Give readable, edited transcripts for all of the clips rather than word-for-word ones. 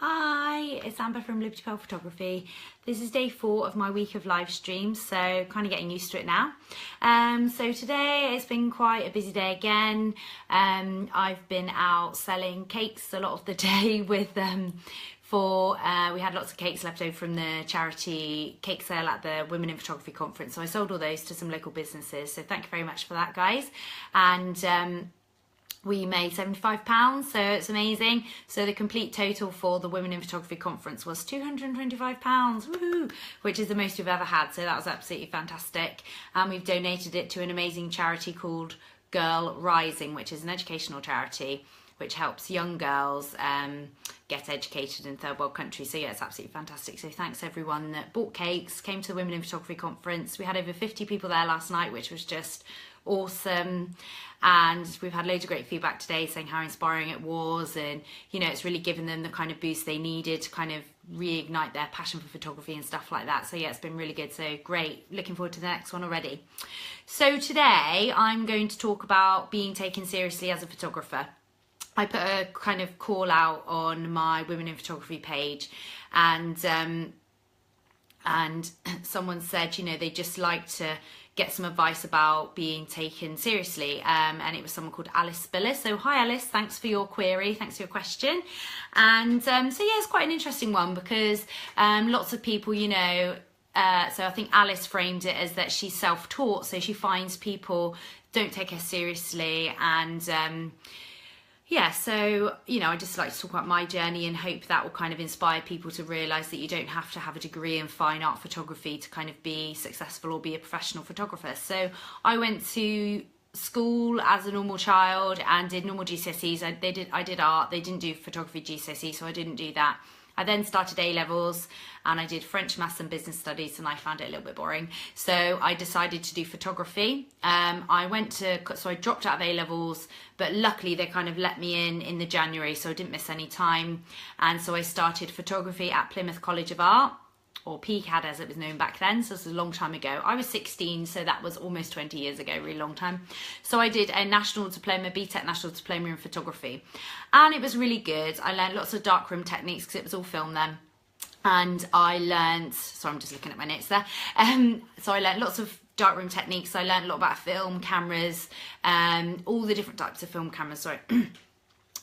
Hi, it's Amber from Liberty Pearl Photography. This is day 4 of my week of live streams, so kind of getting used to it now. So today it's been quite a busy day again. I've been out selling cakes a lot of the day with we had lots of cakes left over from the charity cake sale at the Women in Photography conference, so I sold all those to some local businesses, so thank you very much for that, guys. And we made £75, so it's amazing. So the complete total for the Women in Photography conference was £225, woohoo, which is the most we've ever had, so that was absolutely fantastic. And we've donated it to an amazing charity called Girl Rising, which is an educational charity which helps young girls get educated in third world countries. So yeah, it's absolutely fantastic. So thanks everyone that bought cakes, came to the Women in Photography conference. We had over 50 people there last night, which was just awesome. And we've had loads of great feedback today saying how inspiring it was, and you know, it's really given them the kind of boost they needed to kind of reignite their passion for photography and stuff like that. So yeah, it's been really good, so great, looking forward to the next one already. So today I'm going to talk about being taken seriously as a photographer. I put a kind of call out on my Women in Photography page, and someone said, you know, they just like to get some advice about being taken seriously, and it was someone called Alice Spiller. So hi Alice, thanks for your query, thanks for your question. And so yeah, it's quite an interesting one because lots of people, you know, so I think Alice framed it as that she's self-taught, so she finds people don't take her seriously. And yeah, so, you know, I just like to talk about my journey and hope that will kind of inspire people to realise that you don't have to have a degree in fine art photography to kind of be successful or be a professional photographer. So I went to school as a normal child and did normal GCSEs. I did art, they didn't do photography GCSE, so I didn't do that. I then started A-levels and I did French, Maths and Business Studies, and I found it a little bit boring. So I decided to do photography. So I dropped out of A-levels, but luckily they kind of let me in the January, so I didn't miss any time. And so I started photography at Plymouth College of Art, or PCAD as it was known back then, so this was a long time ago. I was 16, so that was almost 20 years ago, really long time. So I did a national diploma, BTEC national diploma in photography, and it was really good. I learned lots of darkroom techniques because it was all film then. And I learned, sorry, I'm just looking at my notes there. So I learned lots of darkroom techniques. I learned a lot about film cameras, all the different types of film cameras, sorry.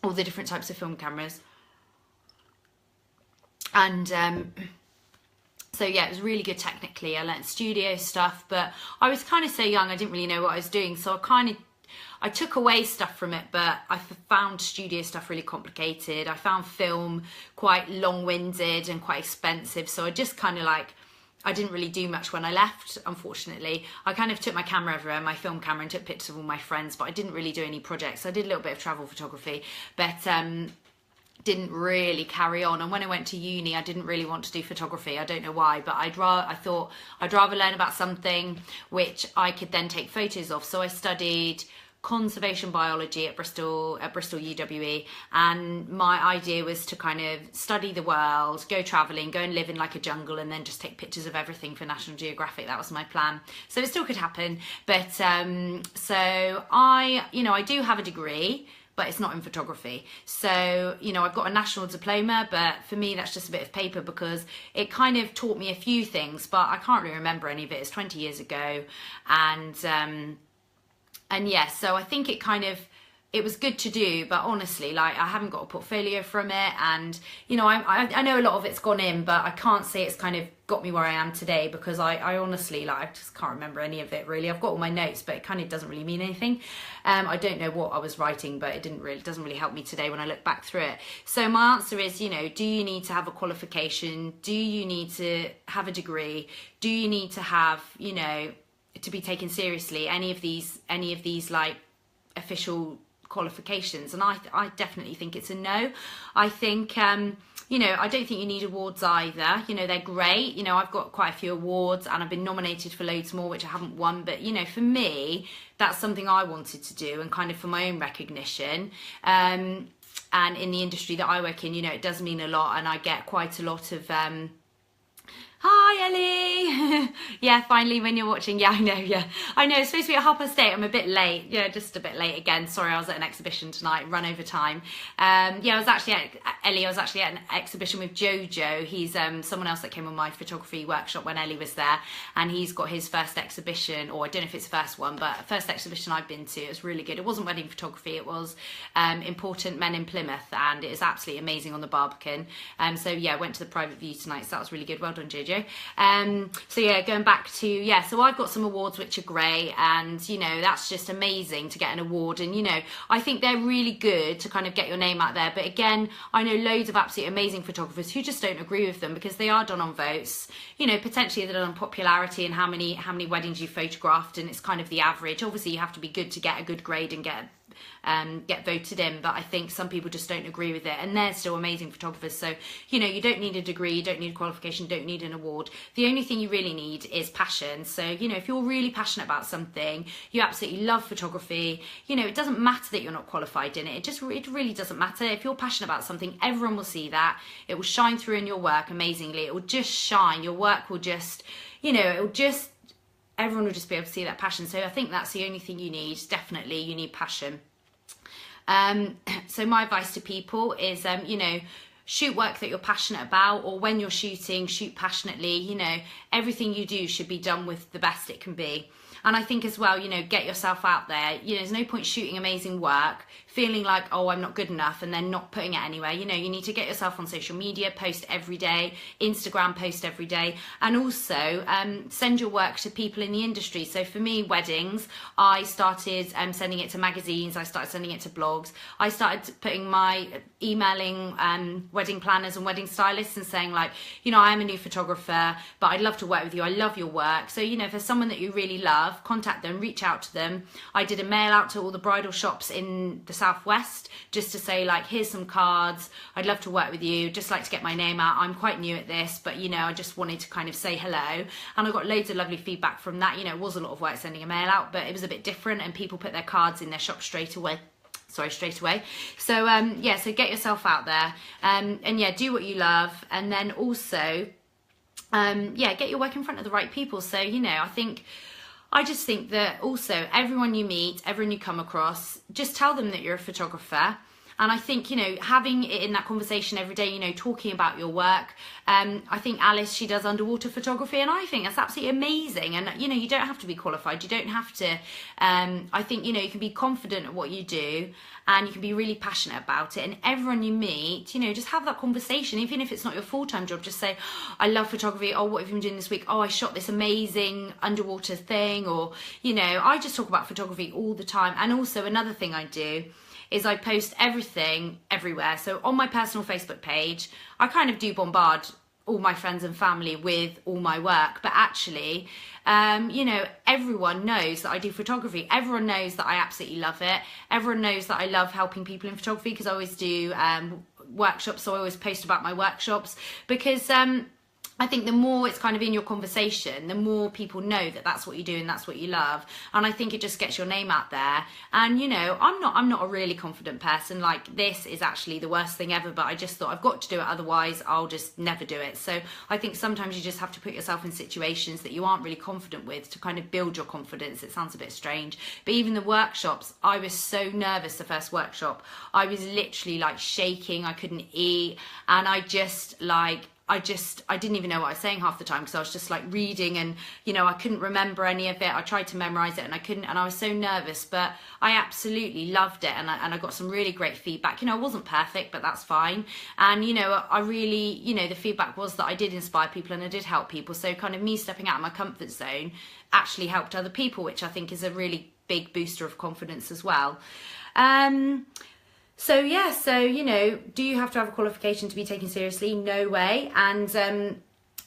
All the different types of film cameras. And so yeah, it was really good technically. I learned studio stuff, but I was kind of so young, I didn't really know what I was doing. So I took away stuff from it, but I found studio stuff really complicated. I found film quite long-winded and quite expensive. So I just kind of like, I didn't really do much when I left, unfortunately. I kind of took my camera everywhere, my film camera, and took pictures of all my friends, but I didn't really do any projects. I did a little bit of travel photography, but didn't really carry on. And when I went to uni, I didn't really want to do photography. I don't know why, but I thought I'd rather learn about something which I could then take photos of. So I studied conservation biology at Bristol UWE, and my idea was to kind of study the world, go traveling, go and live in like a jungle, and then just take pictures of everything for National Geographic. That was my plan. So it still could happen, but so I do have a degree, but it's not in photography. So, you know, I've got a national diploma, but for me, that's just a bit of paper because it kind of taught me a few things, but I can't really remember any of it. It's 20 years ago. And yeah, so I think it was good to do, but honestly, like, I haven't got a portfolio from it. And, you know, I know a lot of it's gone in, but I can't say it's kind of got me where I am today because I honestly, like, I just can't remember any of it really. I've got all my notes, but it kind of doesn't really mean anything. I don't know what I was writing, but it doesn't really help me today when I look back through it. So my answer is, you know, do you need to have a qualification? Do you need to have a degree? Do you need to have, you know, to be taken seriously, any of these like official qualifications? And I definitely think it's a no. I think you know, I don't think you need awards either. You know, they're great. You know, I've got quite a few awards and I've been nominated for loads more, which I haven't won. But, you know, for me, that's something I wanted to do and kind of for my own recognition. And in the industry that I work in, you know, it does mean a lot. And I get quite a lot of, Hi Ellie. Yeah, finally when you're watching. Yeah, I know. Yeah, I know. It's supposed to be at 8:30. I'm a bit late. Yeah, just a bit late again. Sorry, I was at an exhibition tonight. Run over time. Yeah, I was actually at Ellie. I was actually at an exhibition with Jojo. He's someone else that came on my photography workshop when Ellie was there, and he's got his first exhibition, or I don't know if it's the first one, but first exhibition I've been to. It was really good. It wasn't wedding photography. It was important men in Plymouth, and it was absolutely amazing on the Barbican. So yeah, I went to the private view tonight. So that was really good. Well done, Jojo. So yeah, going back to, yeah, so I've got some awards which are great, and you know, that's just amazing to get an award, and you know, I think they're really good to kind of get your name out there. But again, I know loads of absolutely amazing photographers who just don't agree with them because they are done on votes, you know, potentially they're done on popularity and how many weddings you photographed, and it's kind of the average. Obviously you have to be good to get a good grade and get voted in, but I think some people just don't agree with it, and they're still amazing photographers. So you know, you don't need a degree, you don't need a qualification, don't need an award. The only thing you really need is passion. So you know, if you're really passionate about something, you absolutely love photography, you know, it doesn't matter that you're not qualified in it. It really doesn't matter. If you're passionate about something, everyone will see that. It will shine through in your work amazingly. It will just shine. Your work will just, you know, it will just, everyone will just be able to see that passion. So I think that's the only thing you need. Definitely you need passion. So my advice to people is, you know, shoot work that you're passionate about, or when you're shooting, shoot passionately. You know, everything you do should be done with the best it can be. And I think as well, you know, get yourself out there. You know, there's no point shooting amazing work, feeling like, oh, I'm not good enough, and then not putting it anywhere. You know, you need to get yourself on social media, post every day, Instagram, post every day, and also send your work to people in the industry. So for me, weddings, I started sending it to magazines, I started sending it to blogs, I started emailing wedding planners and wedding stylists and saying like, you know, I am a new photographer, but I'd love to work with you. I love your work. So, you know, if there's someone that you really love, contact them, reach out to them. I did a mail out to all the bridal shops in the Southwest just to say like, here's some cards, I'd love to work with you, just like to get my name out. I'm quite new at this, but you know, I just wanted to kind of say hello, and I got loads of lovely feedback from that. You know, it was a lot of work sending a mail out, but it was a bit different, and people put their cards in their shop straight away. So yeah, so get yourself out there, and yeah, do what you love, and then also yeah, get your work in front of the right people. So you know, I just think that also everyone you meet, everyone you come across, just tell them that you're a photographer. And I think, you know, having it in that conversation every day, you know, talking about your work. I think Alice, she does underwater photography, and I think that's absolutely amazing. And, you know, you don't have to be qualified. You don't have to, I think, you know, you can be confident at what you do, and you can be really passionate about it. And everyone you meet, you know, just have that conversation. Even if it's not your full-time job, just say, I love photography. Oh, what have you been doing this week? Oh, I shot this amazing underwater thing. Or, you know, I just talk about photography all the time. And also another thing I do is I post everything everywhere. So on my personal Facebook page, I kind of do bombard all my friends and family with all my work, but actually, you know, everyone knows that I do photography. Everyone knows that I absolutely love it. Everyone knows that I love helping people in photography, because I always do workshops, so I always post about my workshops, because I think the more it's kind of in your conversation, the more people know that that's what you do and that's what you love. And I think it just gets your name out there. And, you know, I'm not a really confident person. Like, this is actually the worst thing ever, but I just thought I've got to do it, otherwise I'll just never do it. So I think sometimes you just have to put yourself in situations that you aren't really confident with to kind of build your confidence. It sounds a bit strange, but even the workshops, I was so nervous the first workshop. I was literally like shaking, I couldn't eat, and I didn't even know what I was saying half the time, because I was just like reading, and you know, I couldn't remember any of it. I tried to memorize it and I couldn't, and I was so nervous, but I absolutely loved it, and I got some really great feedback. You know, I wasn't perfect, but that's fine. And you know, I really, you know, the feedback was that I did inspire people and I did help people. So kind of me stepping out of my comfort zone actually helped other people, which I think is a really big booster of confidence as well. So yeah, so, you know, do you have to have a qualification to be taken seriously? No way. And,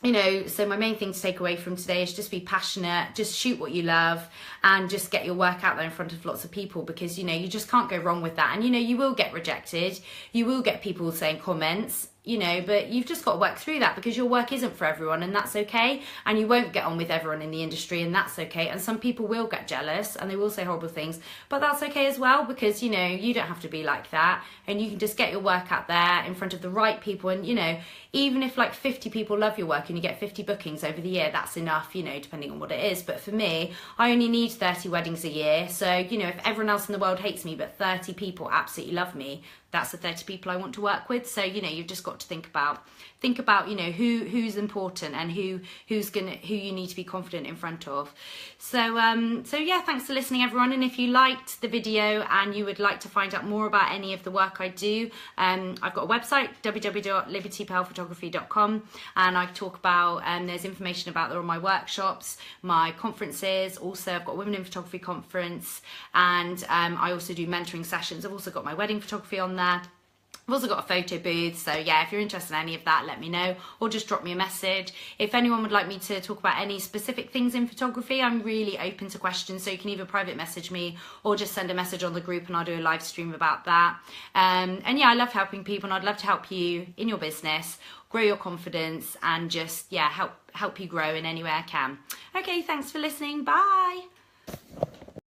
you know, so my main thing to take away from today is just be passionate, just shoot what you love, and just get your work out there in front of lots of people, because, you know, you just can't go wrong with that. And, you know, you will get rejected. You will get people saying comments. you know, but you've just got to work through that, because your work isn't for everyone, and that's okay. And you won't get on with everyone in the industry, and that's okay. And some people will get jealous and they will say horrible things, but that's okay as well, because, you know, you don't have to be like that, and you can just get your work out there in front of the right people. And, you know, even if like 50 people love your work and you get 50 bookings over the year, that's enough, you know, depending on what it is. But for me, I only need 30 weddings a year. So, you know, if everyone else in the world hates me but 30 people absolutely love me, that's the 30 people I want to work with. So, you know, you've just got to think about, you know, who's important and who you need to be confident in front of. So yeah, thanks for listening, everyone. And if you liked the video and you would like to find out more about any of the work I do, I've got a website, www.libertypearlphotography.com, and I talk about, there's information about all my workshops, my conferences. Also, I've got a Women in Photography conference, and I also do mentoring sessions. I've also got my wedding photography on there. I've also got a photo booth, so yeah, if you're interested in any of that, let me know, or just drop me a message. If anyone would like me to talk about any specific things in photography, I'm really open to questions, so you can either private message me or just send a message on the group and I'll do a live stream about that. And yeah, I love helping people, and I'd love to help you in your business, grow your confidence, and just, yeah, help you grow in any way I can. Okay, thanks for listening. Bye.